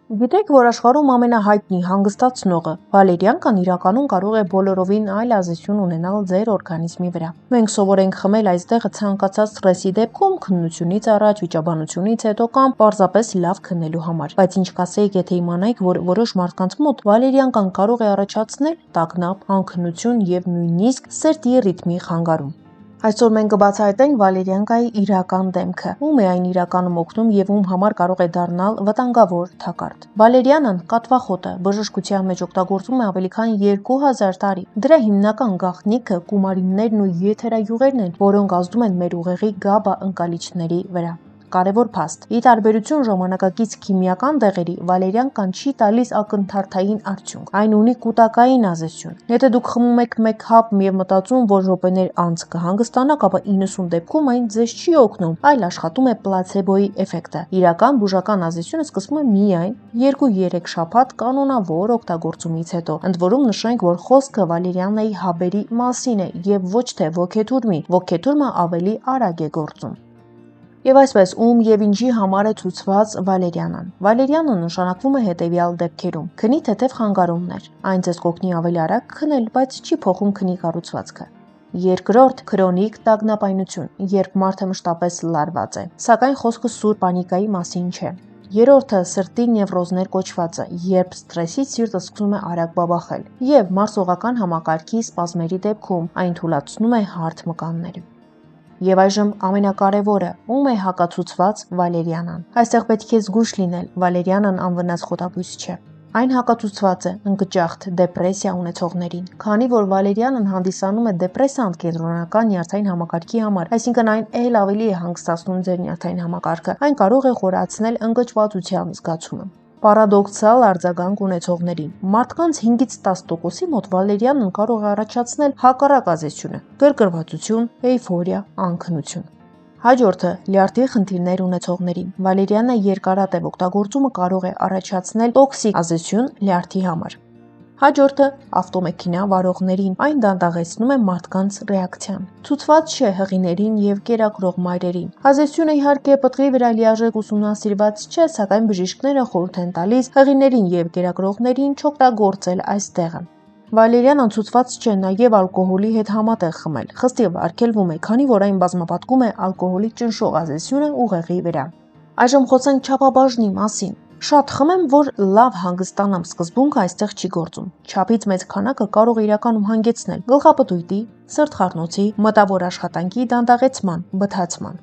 Գիտեք, որ աշխարհում ամենահայտնի հանգստացնողը վալերիանկան իրականում կարող է բոլորովին այլ ազդեցություն ունենալ ձեր օրգանիզմի վրա։ Մենք սովոր ենք խմել այստեղ ցանկացած սթրեսի դեպքում, քննությունից առաջ, վիճաբանությունից հետո կամ պարզապես լավ քննելու համար։ Բայց ինչ կասեիք, եթե իմանայիք, որ որոշ մարդկանց մոտ վալերիանկան կարող է առաջացնել տագնապ, անքնություն եւ նույնիսկ սրտի ռիթմի խանգարում։ Այսօր մենք կբացահայտենք վալերիանկայի իրական դեմքը, ում է այն իրականում օգնում եւ ում համար կարող է դառնալ վտանգավոր թակարդ։ Վալերիանան կաթվախոտ է, բժշկության մեջ օգտագործվում է ավելի քան 2000 տարի։ Դրա հիմնական գաղտնիքը կումարիններն ու եթերայուղերն են, որոնք ազդում են մեր ուղեղի GABA ընկալիչների վրա։ Կարևոր փաստ. ի տարբերություն ժամանակակից քիմիական դեղերի, վալերիանկան չի տալիս ակնթարթային արդյունք։ Այն ունի կուտակային ազդեցություն։ Եթե դուք խմում եք մեկ հապ եւ մտածում, որ րոպեներ անց կհանգստանաք, ապա 90 դեպքում այն ձեզ չի օգնում, այլ աշխատում է պլացեբոյի էֆեկտը։ Իրական բուժական ազդեցությունը սկսվում է միայն 2-3 շաբաթ կանոնավոր օգտագործումից հետո։ Ընդ որում նշենք, որ խոսքը վալերիանայի հաբերի մասին է եւ ոչ թե ոգեթուրմի։ Ոգեթուրմը ավելի արագ է գործում։ Եվ այսպես, ում եւ ինչի համար է ցուցված վալերիանան։ Վալերիանը նշանակվում է հետեւյալ դեպքերում. քնի թեթև խանգարումներ։ Այն ձեզ կօգնի ավելի արագ քնել, բայց չի փոխում քնի կառուցվածքը։ Երկրորդ, քրոնիկ տագնապայնություն, երբ մարդը մշտապես լարված է։ Սակայն խոսքը սուր պանիկայի մասին չէ։ Երրորդը սրտի նևրոզներ կոչվածը, երբ սթրեսից սիրտը սկսում է արագ բաբախել, եւ մարսողական համակարգի սպազմերի դեպքում այն թուլացնում է հարթ մկանները։ Եվ այժմ ամենակարևորը, ում է հակացուցված վալերիանան։ Այստեղ պետք է զգույշ լինել, վալերիանան անվնաս խոտաբույս չէ։ Այն հակացուցված է ընկճախտ դեպրեսիա ունեցողներին, քանի որ վալերիանն հանդիսանում է դեպրեսանտ կենտրոնական նյարդային համակարգի համար, այսինքն այն ել ավելի է հանգստացնում ձեր նյարդային համակարգը, այն կարող է խորացնել ընկճվածության զգացումը։ Պարադոքսալ արձագանք ունեցողներին։ Մարդկանց 5-ից 10%-ի մոտ վալերիանն կարող է առաջացնել հակառակ ազդեցությունը՝ գրգռվածություն, էյֆորիա, անքնություն։ Հաջորդը՝ լյարդի խնդիրներ ունեցողներին։ Վալերիանը երկարատև օգտագործումը կարող է առաջացնել տոքսիկ ազդեցություն լյարդի համար։ Հաջորդը՝ ավտոմեքենա վարողներին։ Այն դանդաղեցնում է մարդկանց ռեակցիան։ Ցուցված չէ հղիներին եւ կերակրող մայրերին։ Ազդեցությունը իհարկե պտղի վրա լիարժեք ուսումնասիրված չէ, սակայն բժիշկները խորհուրդ են տալիս հղիներին եւ կերակրողներին չօգտագործել այս դեղը։ Վալերիանան ցուցված չէ նաև ալկոհոլի հետ համատեղ խմել։ Խստիվ արգելվում է, քանի որ այն բազմապատկում է ալկոհոլի ճնշող ազդեցությունը ուղեղի վրա։ Այժմ խոսենք չափաբաժնի մասին։ Շատ խմեմ, որ լավ հանգստանամ, սկզբունքը այստեղ չի գործում։ Չափից մեծ քանակը կարող է իրականում հանգեցնել գլխապտույտի, սրտխառնոցի, մտավոր աշխատանքի դանդաղեցման, բթացման։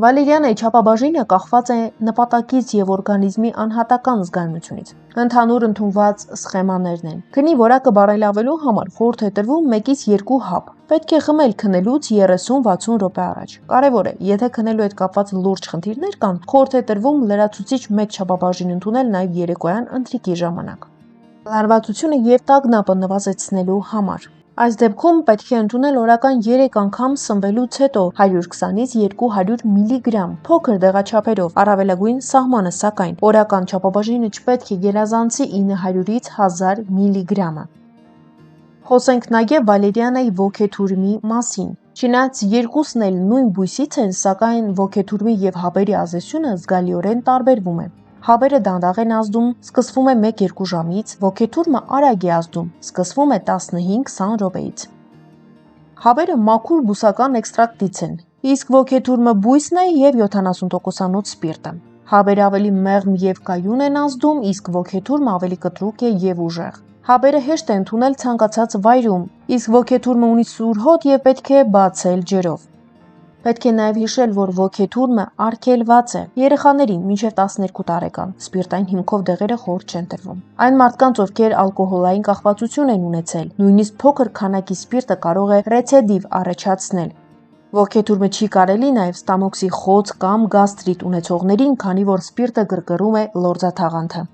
Վալերիանայի չափաբաժինը կախված է նպատակից եւ օրգանիզմի անհատական զգայունությունից։ Ընդհանուր ընդունված սխեմաներն են։ Քնի որակը բարելավելու համար խորհուրդ է տրվում 1-ից 2 հապ։ Պետք է խմել քնելուց 30-60 րոպե առաջ։ Կարևոր է, եթե քնելու հետ կապված լուրջ խնդիրներ կան, խորհուրդ է տրվում լրացուցիչ 1 չափաբաժին ընդունել նաեւ երեկոյան ընթրիքի ժամանակ։ Լարվածությունը եւ տագնապը նվազեցնելու համար։ Այս դեպքում պետք է ընդունել օրական 3 անգամ սնվելուց հետո 120-ից 200 միլիգրամ փոքր դեղաչափերով, առավելագույն սահմանը սակայն օրական չափաբաժինը չպետք է գերազանցի 900-ից 1000 միլիգրամը։ Խոսենք նաև վալերիանայի ոգեթուրմի մասին։ Չնայած երկուսն էլ նույն բույսից են, սակայն ոգեթուրմի եւ հաբերի ազդեցությունը զգալիորեն տարբերվում է։ Հաբերը դանդաղ են ազդում, սկսվում է 1-2 ժամից, ոգեթուրմը արագ է ազդում, սկսվում է 15-20 րոպեից։ Հաբերը մաքուր բուսական էքստրակտից են, իսկ ոգեթուրմը բույսն է եւ 70%-անոց սպիրտը։ Հաբերը ավելի մեղմ եւ կայուն են ազդում, իսկ ոգեթուրմը ավելի կտրուկ է եւ ուժեղ։ Հաբերը հեշտ է ընդունել ցանկացած վայրում, իսկ ոգեթուրմը ունի սուր հոտ եւ պետք է բացել ջրով։ Պետք է նաև հիշել, որ ոգեթուրմը արգելված է երեխաներին մինչև 12 տարեկան։ Սպիրտային հիմքով դեղերը խորտ չեն տրվում։ Այն մարդկանց, ովքեր ալկոհոլային կախվածություն են ունեցել, նույնիսկ փոքր քանակի սպիրտը կարող է ռեցիդիվ առաջացնել։ Ոգեթուրմը չի կարելի նաև ստամոքսի խոց կամ գաստրիտ ունեցողներին, քանի որ սպիրտը գրգռում է լորձաթաղանթը։